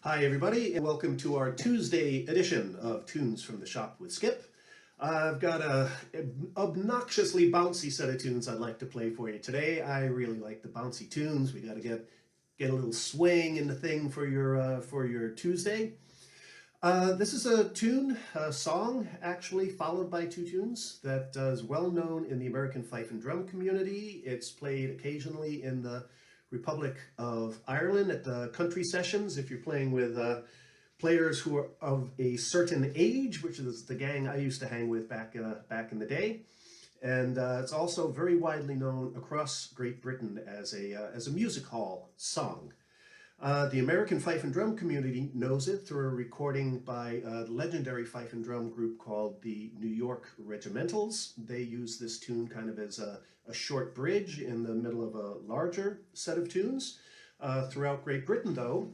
Hi everybody, and welcome to our Tuesday edition of Tunes from the Shop with Skip. I've got an obnoxiously bouncy set of tunes I'd like to play for you today. I really like the bouncy tunes. We got to get a little swing in the thing for your Tuesday. This is a song actually followed by two tunes that is well known in the American fife and drum community. It's played occasionally in the Republic of Ireland at the country sessions if you're playing with players who are of a certain age, which is the gang I used to hang with back in the day. And it's also very widely known across Great Britain as a music hall song. The American fife and drum community knows it through a recording by the legendary fife and drum group called the New York Regimentals. They use this tune kind of as a short bridge in the middle of a larger set of tunes. Throughout Great Britain, though,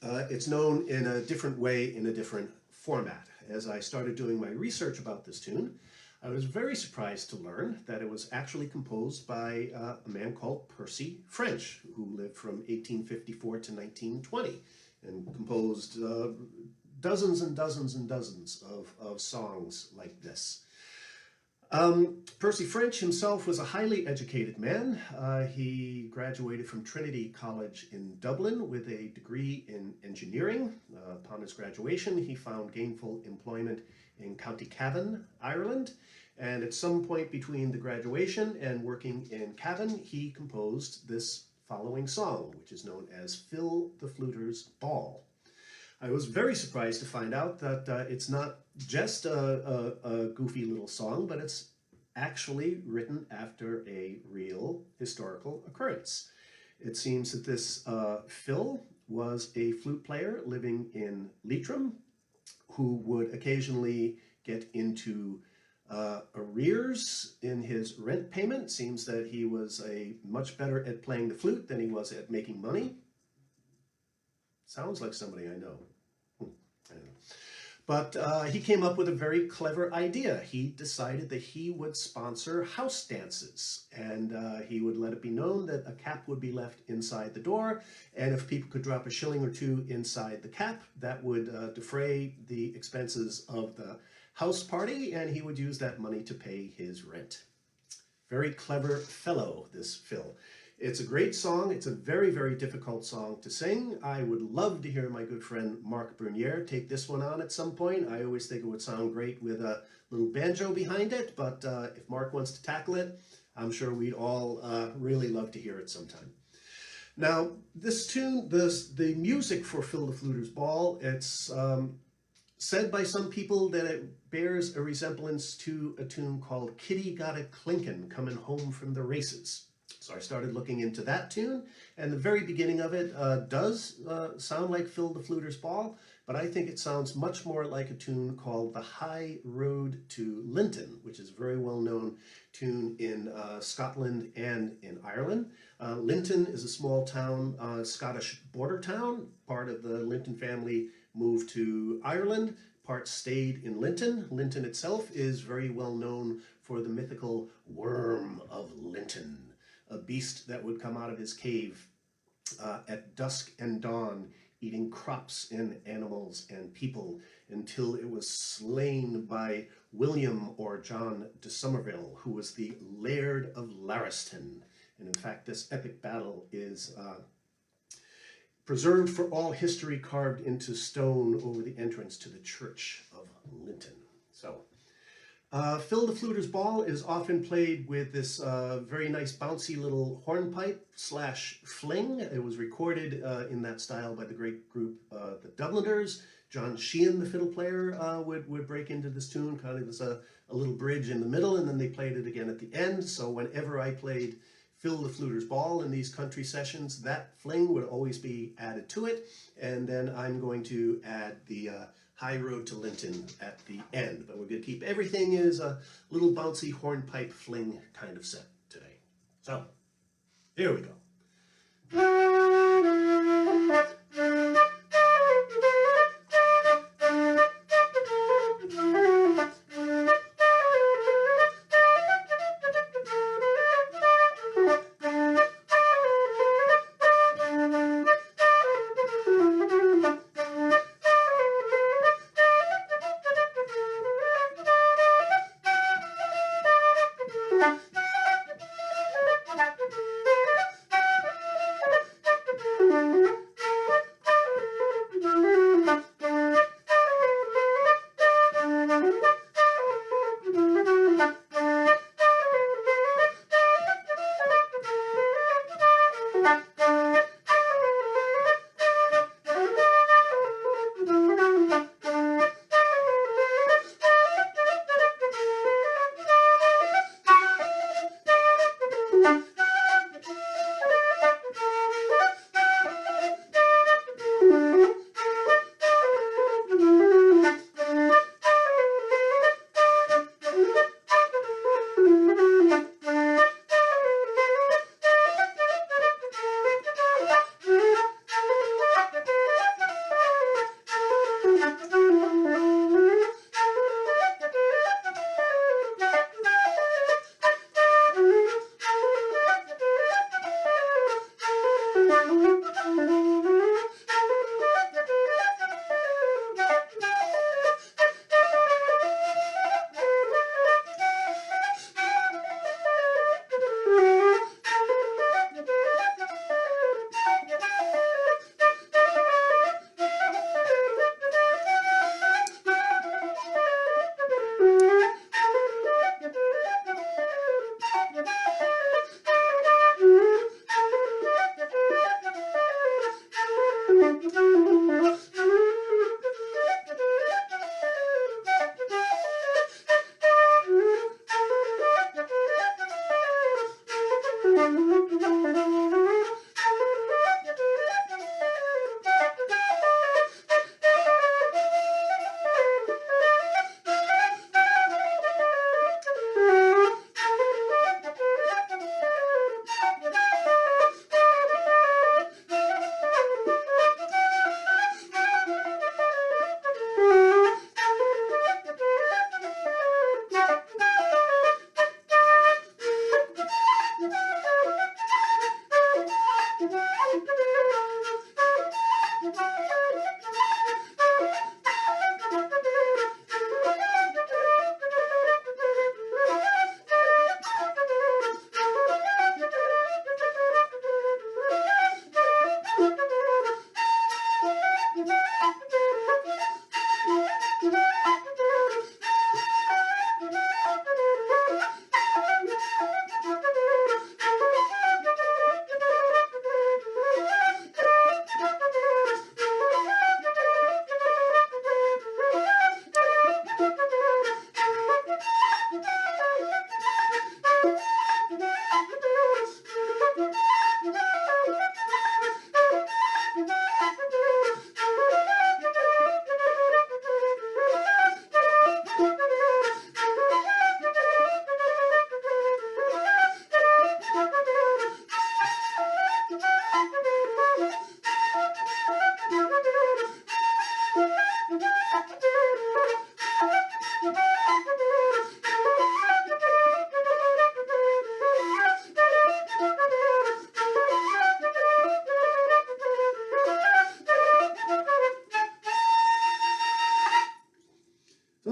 it's known in a different way, in a different format. As I started doing my research about this tune, I was very surprised to learn that it was actually composed by a man called Percy French, who lived from 1854 to 1920 and composed dozens and dozens and dozens of songs like this. Percy French himself was a highly educated man. He graduated from Trinity College in Dublin with a degree in engineering. Upon his graduation, he found gainful employment in County Cavan, Ireland, and at some point between the graduation and working in Cavan, he composed this following song, which is known as Phil the Fluters Ball. I was very surprised to find out that it's not just a goofy little song, but it's actually written after a real historical occurrence. It seems that this Phil was a flute player living in Leitrim who would occasionally get into arrears in his rent payment. Seems that he was much better at playing the flute than he was at making money. Sounds like somebody I know. I don't know. But he came up with a very clever idea. He decided that he would sponsor house dances, and he would let it be known that a cap would be left inside the door, and if people could drop a shilling or two inside the cap, that would defray the expenses of the house party, and he would use that money to pay his rent. Very clever fellow, this Phil. It's a great song. It's a very, very difficult song to sing. I would love to hear my good friend Mark Bernier take this one on at some point. I always think it would sound great with a little banjo behind it, but if Mark wants to tackle it, I'm sure we'd all really love to hear it sometime. Now, this tune, the music for Phil the Fluters Ball, it's said by some people that it bears a resemblance to a tune called Kitty Got a Clinkin' Coming Home from the Races. So I started looking into that tune, and the very beginning of it does sound like Phil the Fluters Ball, but I think it sounds much more like a tune called The High Road to Linton, which is a very well-known tune in Scotland and in Ireland. Linton is a small town, Scottish border town. Part of the Linton family moved to Ireland, part stayed in Linton. Linton itself is very well known for the mythical Worm of Linton, a beast that would come out of his cave at dusk and dawn, eating crops and animals and people until it was slain by William or John de Somerville, who was the Laird of Larriston. And in fact, this epic battle is preserved for all history, carved into stone over the entrance to the church of Linton. So, Phil the Fluters Ball is often played with this very nice bouncy little hornpipe slash fling. It was recorded in that style by the great group the Dubliners. John Sheehan, the fiddle player, would break into this tune kind of as a little bridge in the middle, and then they played it again at the end. So whenever I played Phil the Fluters Ball in these country sessions, that fling would always be added to it, and then I'm going to add the High Road to Linton at the end. But we're going to keep everything as a little bouncy hornpipe fling kind of set today. So, here we go.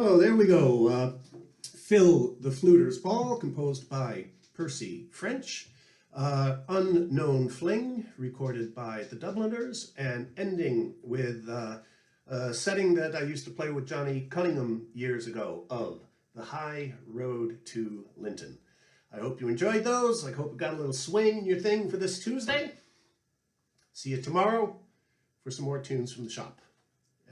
Oh, there we go. Phil the Fluters Ball, composed by Percy French. Unknown Fling, recorded by the Dubliners, and ending with a setting that I used to play with Johnny Cunningham years ago of The High Road to Linton. I hope you enjoyed those. I hope you got a little swing in your thing for this Tuesday. See you tomorrow for some more tunes from the shop.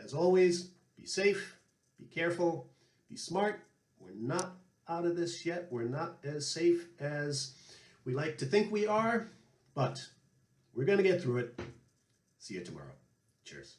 As always, be safe, be careful, be smart. We're not out of this yet. We're not as safe as we like to think we are, but we're going to get through it. See you tomorrow. Cheers.